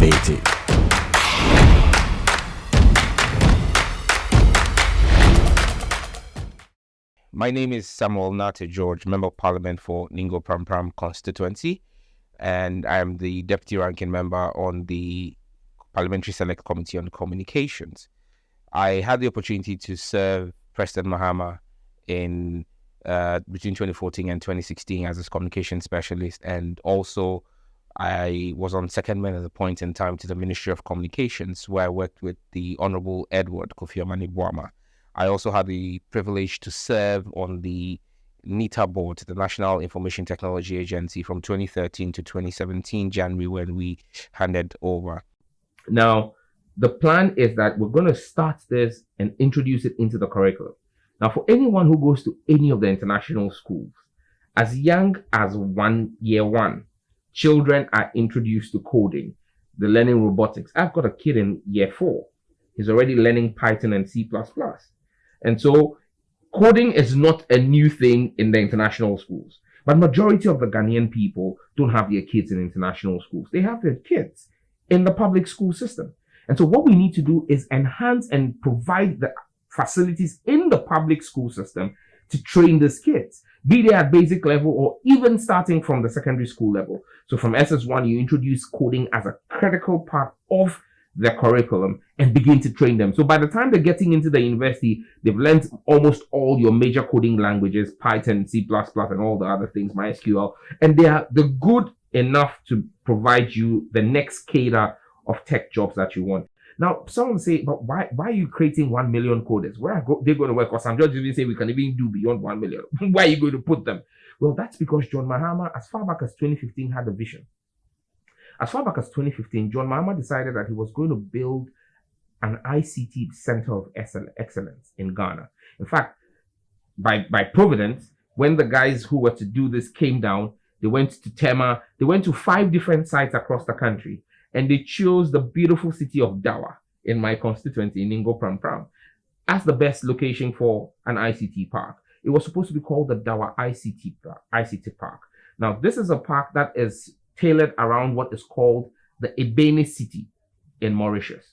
innovative. My name is Samuel Nate George, Member of Parliament for Ningo Pram Pram constituency, and I am the Deputy Ranking Member on the Parliamentary Select Committee on Communications. I had the opportunity to serve President Mahama in between 2014 and 2016 as his communication specialist, and also I was on secondment at a point in time to the Ministry of Communications, where I worked with the Honorable Edward Kofi Amani-Boama. I also had the privilege to serve on the NITA board, the National Information Technology Agency, from 2013 to 2017 January, when we handed over. Now, the plan is that we're going to start this and introduce it into the curriculum. Now, for anyone who goes to any of the international schools, as young as year one, children are introduced to coding. They're learning robotics. I've got a kid in year 4. He's already learning Python and C++. And so coding is not a new thing in the international schools. But majority of the Ghanaian people don't have their kids in international schools. They have their kids in the public school system. And so what we need to do is enhance and provide the facilities in the public school system to train these kids, be they at basic level or even starting from the secondary school level. So from SS1, you introduce coding as a critical part of the curriculum and begin to train them. So by the time they're getting into the university, they've learned almost all your major coding languages, Python, C++, and all the other things, MySQL, and they're good enough to provide you the next cadre of tech jobs that you want. Now, someone say, but why are you creating 1 million coders? Where are they going to work? Or some judges even say we can even do beyond 1 million. Where are you going to put them? Well, that's because John Mahama, as far back as 2015, had a vision. As far back as 2015, John Mahama decided that he was going to build an ICT center of excellence in Ghana. In fact, by providence, when the guys who were to do this came down, they went to Tema, they went to 5 different sites across the country, and they chose the beautiful city of Daawa in my constituency, in Ningo Pram Pram, as the best location for an ICT park. It was supposed to be called the Daawa ICT Park. Now, this is a park that is tailored around what is called the Ebene City in Mauritius.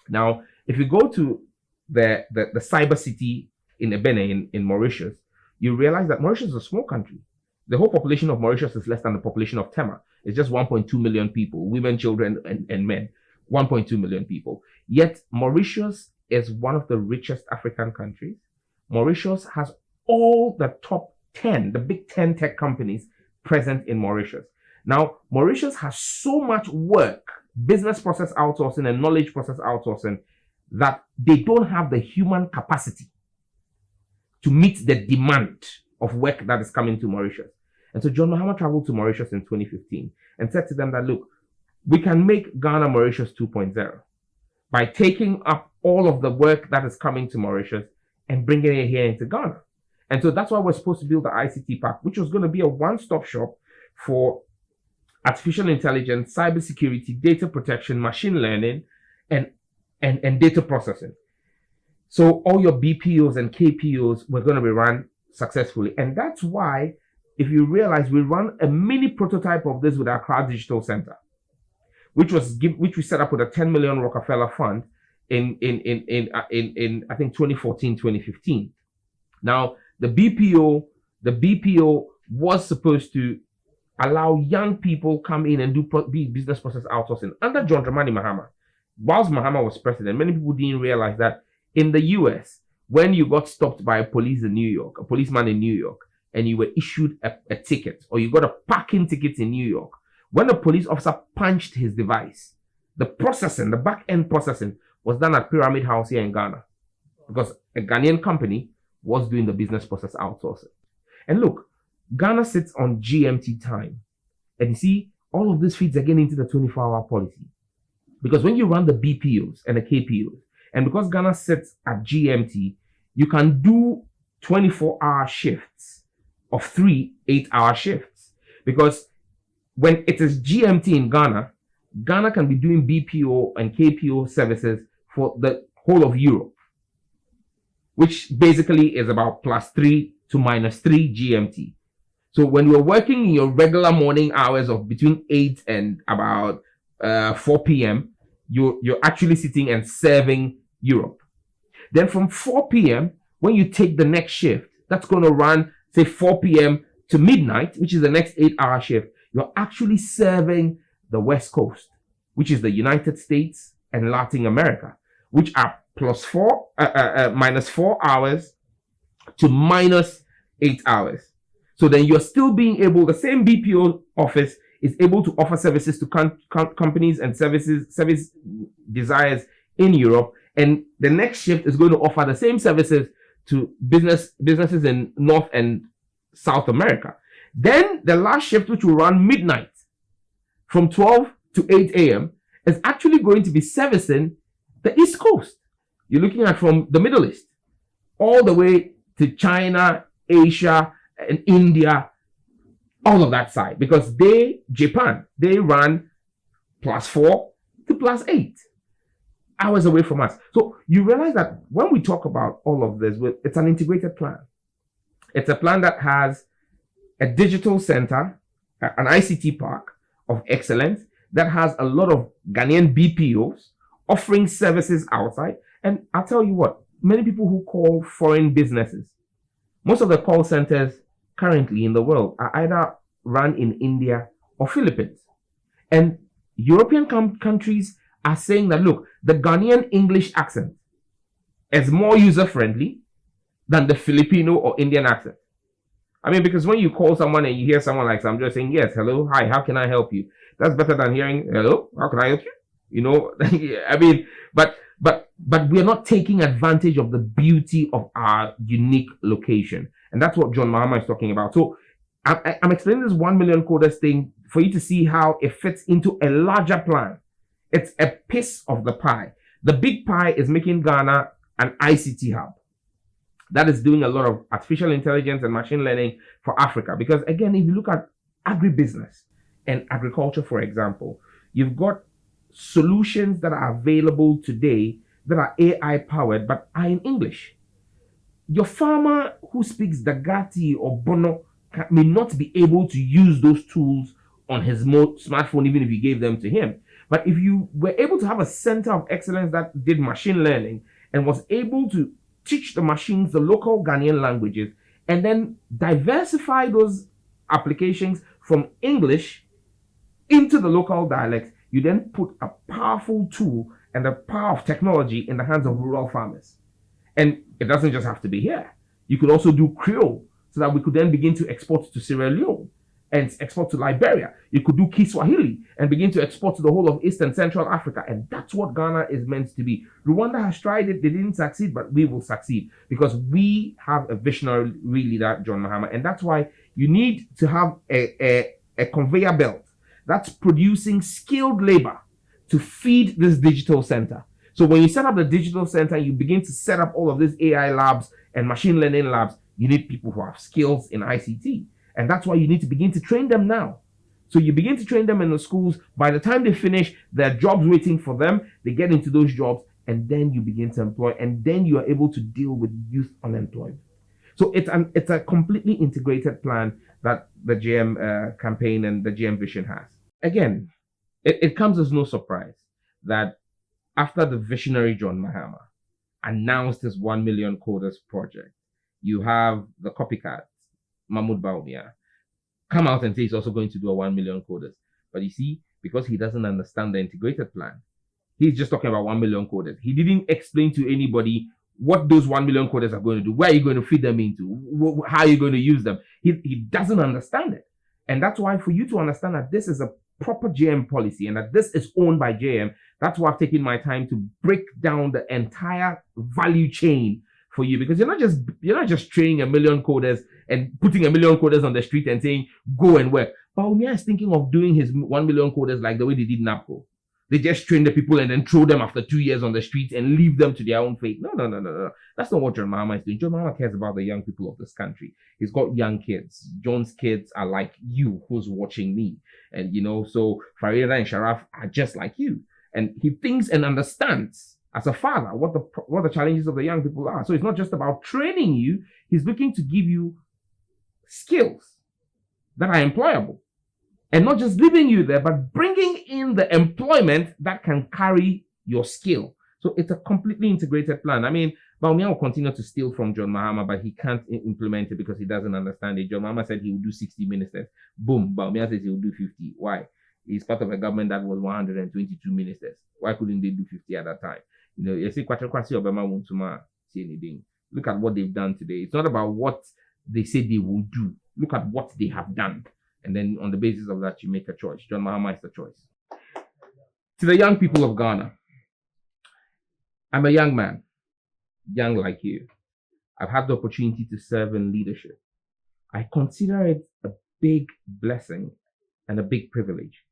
Now, if you go to the cyber city in Ebene in Mauritius, you realize that Mauritius is a small country. The whole population of Mauritius is less than the population of Tema. It's just 1.2 million people, women, children, and men. 1.2 million people. Yet Mauritius is one of the richest African countries. Mauritius has all the top 10, the big 10 tech companies present in Mauritius. Now, Mauritius has so much work, business process outsourcing and knowledge process outsourcing, that they don't have the human capacity to meet the demand of work that is coming to Mauritius. And so John Mahama traveled to Mauritius in 2015 and said to them that, look, we can make Ghana Mauritius 2.0 by taking up all of the work that is coming to Mauritius and bringing it here into Ghana. And so that's why we're supposed to build the ICT Park, which was going to be a one-stop shop for artificial intelligence, cybersecurity, data protection, machine learning, and data processing. So all your BPOs and KPOs were going to be run successfully. And that's why, if you realize, we run a mini prototype of this with our Crowd Digital Center, which we set up with a 10 million Rockefeller fund in I think 2014, 2015. Now, the BPO was supposed to allow young people come in and be business process outsourcing under John Dramani Mahama. Whilst Mahama was president, many people didn't realize that in the US, when you got stopped by a policeman in New York, and you were issued a ticket, or you got a parking ticket in New York, when a police officer punched his device, the back end processing was done at Pyramid House here in Ghana, because a Ghanaian company was doing the business process outsourcing. And look, Ghana sits on GMT time. And you see, all of this feeds again into the 24-hour policy. Because when you run the BPOs and the KPOs, and because Ghana sits at GMT, you can do 24-hour shifts of 3 8-hour shifts. Because when it is GMT in Ghana, Ghana can be doing BPO and KPO services for the whole of Europe, which basically is about +3 to -3 GMT. So when you're working in your regular morning hours of between 8 and about 4 p.m., you're actually sitting and serving Europe. Then from 4 p.m., when you take the next shift, that's going to run, say, 4 p.m. to midnight, which is the next 8-hour shift, you're actually serving the West Coast, which is the United States and Latin America, which are minus 4 hours to minus 8 hours. So then you're still being able, the same BPO office is able to offer services to companies and service desires in Europe. And the next shift is going to offer the same services to businesses in North and South America. Then the last shift, which will run midnight from 12 to 8 a.m., is actually going to be servicing the East Coast. You're looking at from the Middle East all the way to China, Asia, and India, all of that side. Because Japan, they run +4 to +8 hours away from us. So you realize that when we talk about all of this, it's an integrated plan. It's a plan that has a digital center, an ICT park of excellence that has a lot of Ghanaian BPOs offering services outside. And I'll tell you what, many people who call foreign businesses, most of the call centers currently in the world are either run in India or Philippines. And European countries are saying that, look, the Ghanaian English accent is more user-friendly than the Filipino or Indian accent. I mean, because when you call someone and you hear someone like I'm just saying, yes, hello, hi, how can I help you? That's better than hearing, hello, how can I help you? You know, I mean, but we are not taking advantage of the beauty of our unique location. And that's what John Mahama is talking about. So I'm explaining this 1 million coders thing for you to see how it fits into a larger plan. It's a piece of the pie. The big pie is making Ghana an ICT hub that is doing a lot of artificial intelligence and machine learning for Africa. Because again, if you look at agribusiness and agriculture, for example, you've got solutions that are available today that are AI powered but are in English. Your farmer who speaks Dagati or Bono may not be able to use those tools on his smartphone even if you gave them to him. But if you were able to have a center of excellence that did machine learning and was able to teach the machines the local Ghanaian languages and then diversify those applications from English into the local dialects, you then put a powerful tool and the power of technology in the hands of rural farmers. And it doesn't just have to be here. You could also do Creole so that we could then begin to export to Sierra Leone and export to Liberia. You could do Kiswahili and begin to export to the whole of East and Central Africa. And that's what Ghana is meant to be. Rwanda has tried it. They didn't succeed, but we will succeed because we have a visionary leader, John Mahama. And that's why you need to have a conveyor belt that's producing skilled labor to feed this digital center. So when you set up the digital center, you begin to set up all of these AI labs and machine learning labs. You need people who have skills in ICT. And that's why you need to begin to train them now. So you begin to train them in the schools. By the time they finish, there are jobs waiting for them. They get into those jobs and then you begin to employ. And then you are able to deal with youth unemployment. So it's a completely integrated plan that the GM campaign and the GM vision has. Again, it comes as no surprise that after the visionary John Mahama announced his 1 million coders project, you have the copycat, Mahmoud Baumia, come out and say he's also going to do a 1 million coders. But you see, because he doesn't understand the integrated plan, he's just talking about 1 million coders. He didn't explain to anybody what those 1 million coders are going to do, where are you going to feed them into, how are you going to use them. He doesn't understand it. And that's why for you to understand that this is a proper JM policy and that this is owned by JM, that's why I've taken my time to break down the entire value chain for you, because you're not just training 1 million coders and putting 1 million coders on the street and saying go and work. Baumia is thinking of doing his 1 million coders like the way they did NAPCO. They just train the people and then throw them after 2 years on the streets and leave them to their own fate. No. That's not what John Mahama is doing. John Mahama cares about the young people of this country. He's got young kids. John's kids are like you, who's watching me. And, so Farida and Sharaf are just like you. And he thinks and understands as a father what the challenges of the young people are. So it's not just about training you. He's looking to give you skills that are employable. And not just leaving you there, but bringing in the employment that can carry your skill. So it's a completely integrated plan. I mean, Bawumia will continue to steal from John Mahama, but he can't implement it because he doesn't understand it. John Mahama said he would do 60 ministers. Boom, Bawumia says he will do 50. Why? He's part of a government that was 122 ministers. Why couldn't they do 50 at that time? You know, you see, Kwasi Obama won't say anything. Look at what they've done today. It's not about what they say they will do. Look at what they have done. And then on the basis of that, you make a choice. John Mahama is the choice. To the young people of Ghana, I'm a young man, young like you. I've had the opportunity to serve in leadership. I consider it a big blessing and a big privilege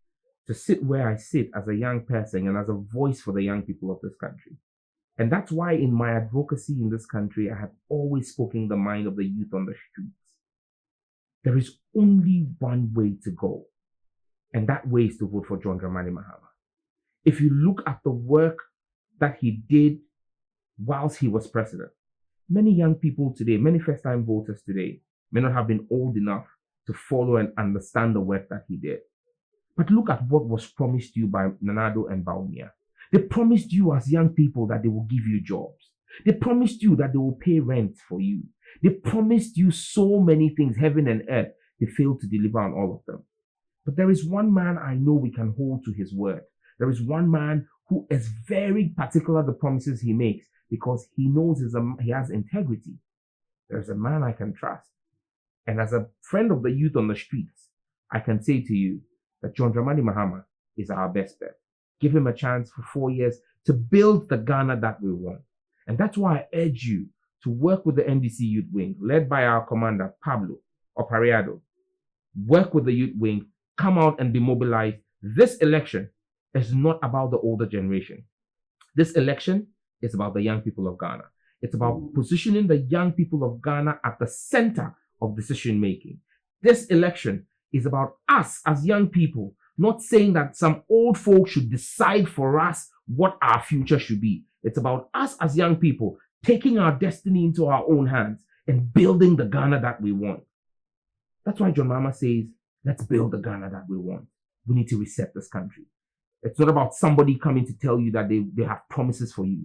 to sit where I sit as a young person and as a voice for the young people of this country. And that's why in my advocacy in this country, I have always spoken the mind of the youth on the streets. There is only one way to go, and that way is to vote for John Dramani Mahama. If you look at the work that he did whilst he was president, many young people today, many first-time voters today, may not have been old enough to follow and understand the work that he did. But look at what was promised you by Nanado and Bawumia. They promised you as young people that they will give you jobs. They promised you that they will pay rent for you. They promised you so many things, heaven and earth. They failed to deliver on all of them. But there is one man I know we can hold to his word. There is one man who is very particular the promises he makes because he knows he has integrity. There's a man I can trust. And as a friend of the youth on the streets, I can say to you that John Dramani Mahama is our best bet. Give him a chance for 4 years to build the Ghana that we want. And that's why I urge you to work with the NDC Youth Wing, led by our commander, Pablo Opariado. Work with the Youth Wing, come out and be mobilized. This election is not about the older generation. This election is about the young people of Ghana. It's about positioning the young people of Ghana at the center of decision making. This election is about us as young people, not saying that some old folk should decide for us what our future should be. It's about us as young people taking our destiny into our own hands and building the Ghana that we want. That's why John Mahama says, let's build the Ghana that we want. We need to reset this country. It's not about somebody coming to tell you that they have promises for you.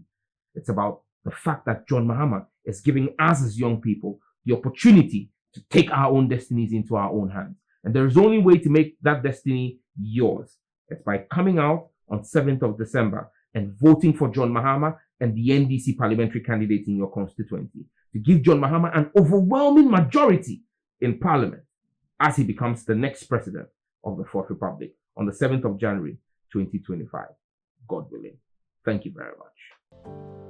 It's about the fact that John Mahama is giving us as young people the opportunity to take our own destinies into our own hands. And there is only way to make that destiny yours. It's by coming out on 7th of December and voting for John Mahama and the NDC parliamentary candidate in your constituency to give John Mahama an overwhelming majority in parliament as he becomes the next president of the Fourth Republic on the 7th of January, 2025. God willing. Thank you very much.